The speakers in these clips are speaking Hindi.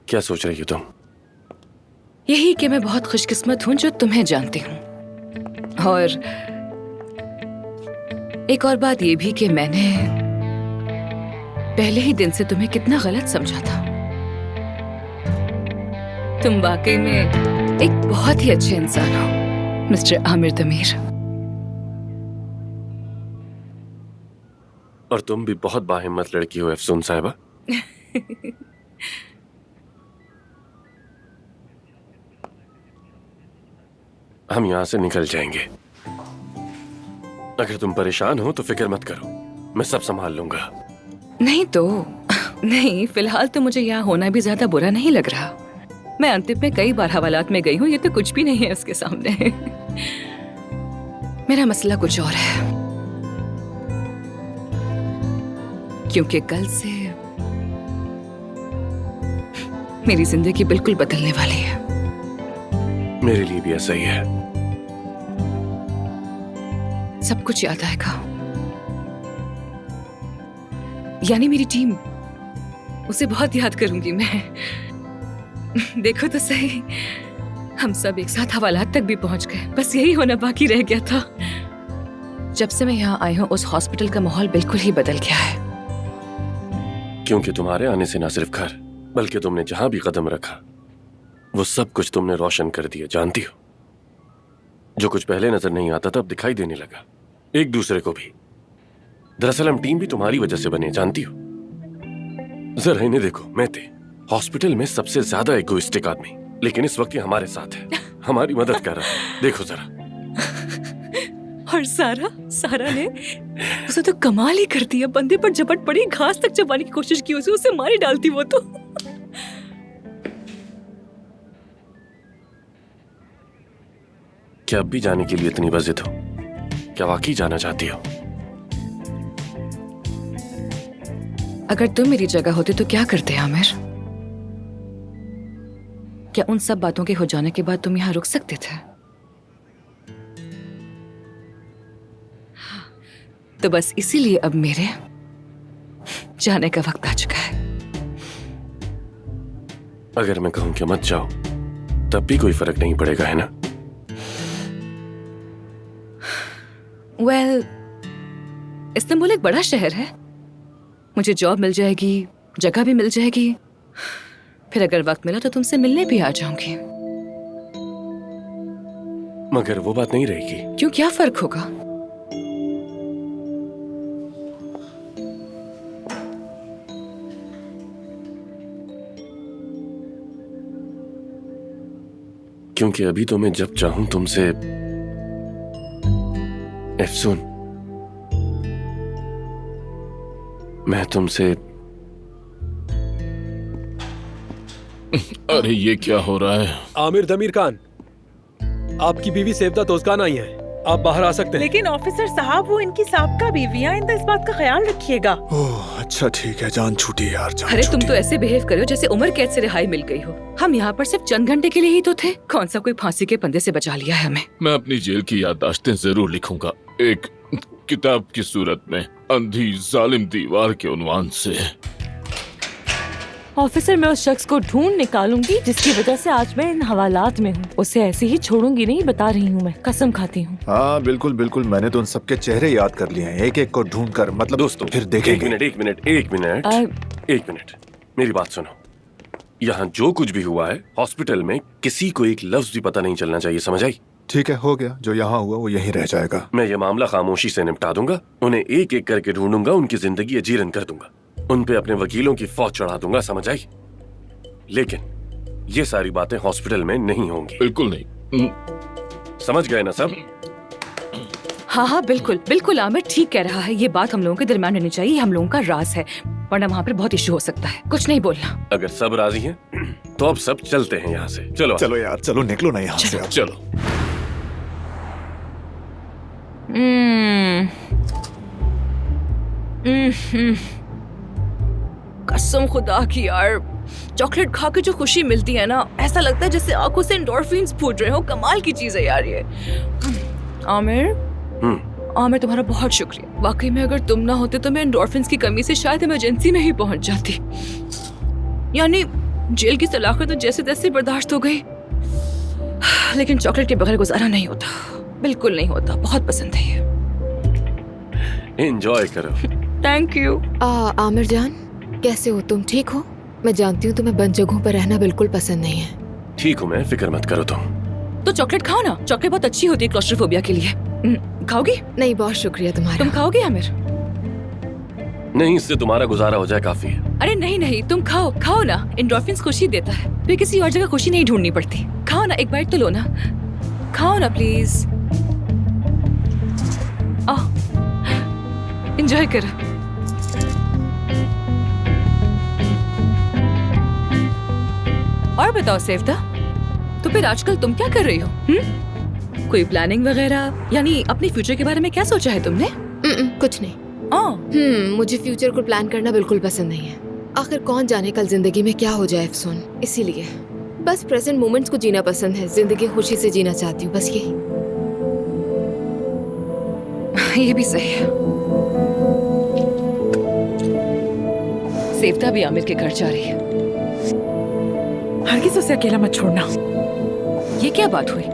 क्या सोच रही हो तुम? यही कि मैं बहुत खुशकिस्मत हूं जो तुम्हें जानती हूँ, और एक और बात ये भी कि मैंने पहले ही दिन से तुम्हें कितना गलत समझा था। तुम वाकई में एक बहुत ही अच्छे इंसान हो मिस्टर आमिर तमीर। और तुम भी बहुत बाहिम्मत लड़की हो अफसून साहिबा। हम यहां से निकल जाएंगे। अगर तुम परेशान हो तो फिक्र मत करो, मैं सब संभाल लूंगा। नहीं तो नहीं, फिलहाल तो मुझे यहाँ होना भी ज्यादा बुरा नहीं लग रहा। मैं अंतिम में कई बार हवालात में गई हूँ, ये तो कुछ भी नहीं है उसके सामने। मेरा मसला कुछ और है, क्योंकि कल से मेरी जिंदगी बिल्कुल बदलने वाली है। मेरे लिए भी ऐसा ही है। सब कुछ याद आएगा, यानी मेरी टीम, उसे बहुत याद करूंगी मैं। देखो तो सही, हम सब एक साथ हवालात तक भी पहुंच गए, बस यही होना बाकी रह गया था। जब से मैं यहाँ आई हूँ उस हॉस्पिटल का माहौल बिल्कुल ही बदल गया है। क्योंकि तुम्हारे आने से न सिर्फ घर, बल्कि तुमने जहां भी कदम रखा वो सब कुछ तुमने रोशन कर दिया। जानती हो, जो कुछ पहले नजर नहीं आता था अब दिखाई देने लगा, एक दूसरे को भी। दरअसल हम टीम भी तुम्हारी वजह से बने, जानती हो। जरा इन्हें देखो, मैं थे हॉस्पिटल में सबसे ज्यादा इगोइस्टिक आदमी, लेकिन इस वक्त ये हमारे साथ है, हमारी मदद कर रहा है। देखो जरा। और सारा ने उसे तो कमाल ही कर दिया। बंदे पर झपट पड़ी, घास तक चबाने की कोशिश की, उसे मारी डालती वो तो। क्या अब भी जाने के लिए इतनी बजिद हो? क्या वाकई जाना चाहती हो? अगर तुम मेरी जगह होते तो क्या करते आमिर? क्या उन सब बातों के हो जाने के बाद तुम यहाँ रुक सकते थे? तो बस इसीलिए अब मेरे जाने का वक्त आ चुका है। अगर मैं कहूं कि मत जाओ तब भी कोई फर्क नहीं पड़ेगा, है ना? इस्तांबुल एक बड़ा शहर है, मुझे जॉब मिल जाएगी, जगह भी मिल जाएगी, फिर अगर वक्त मिला तो तुमसे मिलने भी आ जाऊंगी। मगर वो बात नहीं रहेगी। क्यों, क्या फर्क होगा? क्योंकि अभी तो मैं जब चाहूं तुमसे अफसून, मैं तुमसे। अरे ये क्या हो रहा है? आमिर दमीर खान, आपकी बीवी सेवदा तोजकान आई है, आप बाहर आ सकते हैं। लेकिन ऑफिसर साहब, वो इनकी साबका बीवी है, इस बात का ख्याल रखिएगा। ओह अच्छा ठीक है, जान छूटी यार, जान अरे तुम छूटी। तो ऐसे बिहेव करो जैसे उम्र कैद से रिहाई मिल गई हो। हम यहाँ पर सिर्फ चंद घंटे के लिए ही तो थे, कौन सा कोई फांसी के पंदे से बचा लिया है हमें। मैं अपनी जेल की याददाश्तें जरूर लिखूंगा, एक किताब की सूरत में, अंधी जालिम दीवार के उन्वान से। ऑफिसर, मैं उस शख्स को ढूंढ निकालूंगी जिसकी वजह से आज मैं इन हवालात में हूँ। उसे ऐसे ही छोड़ूंगी नहीं, बता रही हूँ, मैं कसम खाती हूँ। हाँ बिल्कुल बिल्कुल, मैंने तो उन सबके चेहरे याद कर लिए हैं, एक एक को ढूंढ कर, मतलब दोस्तों फिर देखेंगे। एक मिनट, मेरी बात सुनो। यहाँ जो कुछ भी हुआ है हॉस्पिटल में, किसी को एक लफ्ज भी पता नहीं चलना चाहिए, समझ आई? ठीक है, हो गया, जो यहाँ हुआ वो यहीं रह जाएगा। मैं ये मामला खामोशी से निपटा दूंगा, उन्हें एक एक करके ढूंढूंगा, उनकी जिंदगी अजीरन कर दूंगा, उन पे अपने वकीलों की फौज चढ़ा दूंगा, समझ आई? लेकिन ये सारी बातें हॉस्पिटल में नहीं होंगी। बिल्कुल नहीं। समझ गए ना सब? हाँ हाँ बिल्कुल बिल्कुल, आमिर ठीक कह रहा है। ये बात हम लोगों के दरमियान रहनी चाहिए, हम लोगों का राज है, वरना वहाँ पर बहुत इश्यू हो सकता है। कुछ नहीं बोलना। अगर सब राजी हैं तो अब सब चलते हैं यहाँ से। चलो चलो यार, चलो निकलो ना यहाँ से अब। चलो। कसम खुदा की यार, चॉकलेट खा के जो खुशी मिलती है ना, ऐसा लगता है जैसे आंखों से एंडोर्फिन्स फूट रहे हो। कमाल की चीज है यार ये। आमिर, आमिर तुम्हारा बहुत शुक्रिया। वाकई में अगर तुम ना होते तो मैं एंडोर्फिन्स की कमी से शायद इमरजेंसी में ही पहुंच जाती। यानी जेल की सलाखत तो जैसे तैसे बर्दाश्त हो गई, लेकिन चॉकलेट के बगैर गुजारा नहीं होता, बिल्कुल नहीं होता। बहुत पसंद है ये। एंजॉय करो। Thank you. आमिर जान, कैसे हो तुम? ठीक हो? मैं जानती हूँ तुम्हें बंद जगहों पर रहना बिल्कुल पसंद नहीं है। ठीक हूँ मैं, फिक्र मत करो तुम। तो चॉकलेट खाओ ना, चॉकलेट बहुत अच्छी होती है क्लॉस्ट्रोफोबिया के लिए। खाओगी? नहीं, बहुत शुक्रिया तुम्हारा। तुम खाओगे आमिर? नहीं, इससे तुम्हारा गुजारा हो जाए काफी है। अरे नहीं नहीं, तुम खाओ, खाओ ना। एंडोर्फिन्स खुशी देता है, फिर किसी और जगह खुशी नहीं ढूंढनी पड़ती। खाओ ना, एक बाइट तो लो ना। खाओ ना प्लीज। एंजॉय करो। और बताओ सेवता, तो फिर आजकल तुम क्या कर रही हो? कोई प्लानिंग वगैरह, यानी अपने फ्यूचर के बारे में क्या सोचा है तुमने? कुछ नहीं। मुझे फ्यूचर को प्लान करना बिल्कुल पसंद नहीं है। आखिर कौन जाने कल जिंदगी में क्या हो जाए अफसोन। इसीलिए बस प्रेजेंट मोमेंट्स को जीना पसंद है, जिंदगी खुशी से जीना चाहती हूँ, बस यही। ये भी सही है। सेवता भी आमिर के घर जा रही है। हरगिज उसे अकेला मत छोड़ना। ये क्या बात हुई?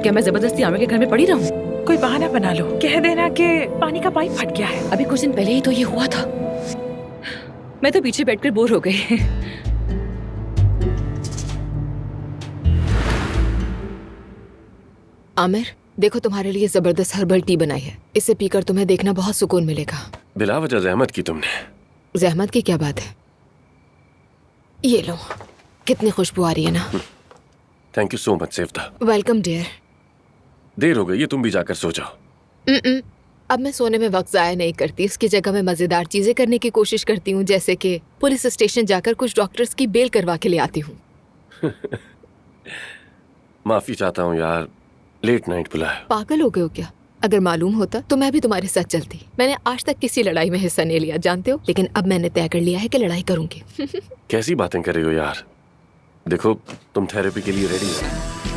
क्या मैं जबरदस्ती आमिर के घर में पड़ी रहूं? कोई बहाना बना लो, कह देना कि पानी का पाइप फट गया है। अभी कुछ दिन पहले ही तो ये हुआ था। मैं तो पीछे बैठकर बोर हो गई। आमिर, देखो तुम्हारे लिए जबरदस्त हर्बल टी बनाई है, इसे पीकर तुम्हें देखना बहुत सुकून मिलेगा। बिला वजह जहमत की तुमने। जहमत की क्या बात है? ये लो, कितनी खुशबू आ रही है ना। Thank you so much Sevta. Welcome dear. देर हो गई है, तुम भी जाकर सो जाओ। अब मैं सोने में वक्त जाया नहीं करती, उसकी जगह मैं मजेदार चीजें करने की कोशिश करती हूँ, जैसे कि पुलिस स्टेशन जाकर कुछ डॉक्टर्स की बेल करवा के ले आती हूँ। माफी चाहता हूँ यार, लेट नाइट बुलाया। पागल हो गए हो क्या? अगर मालूम होता तो मैं भी तुम्हारे साथ चलती। मैंने आज तक किसी लड़ाई में हिस्सा नहीं लिया, जानते हो, लेकिन अब मैंने तय कर लिया है कि लड़ाई करूंगी। कैसी बातें कर रही हो यार? देखो, तुम थेरेपी के लिए रेडी हो।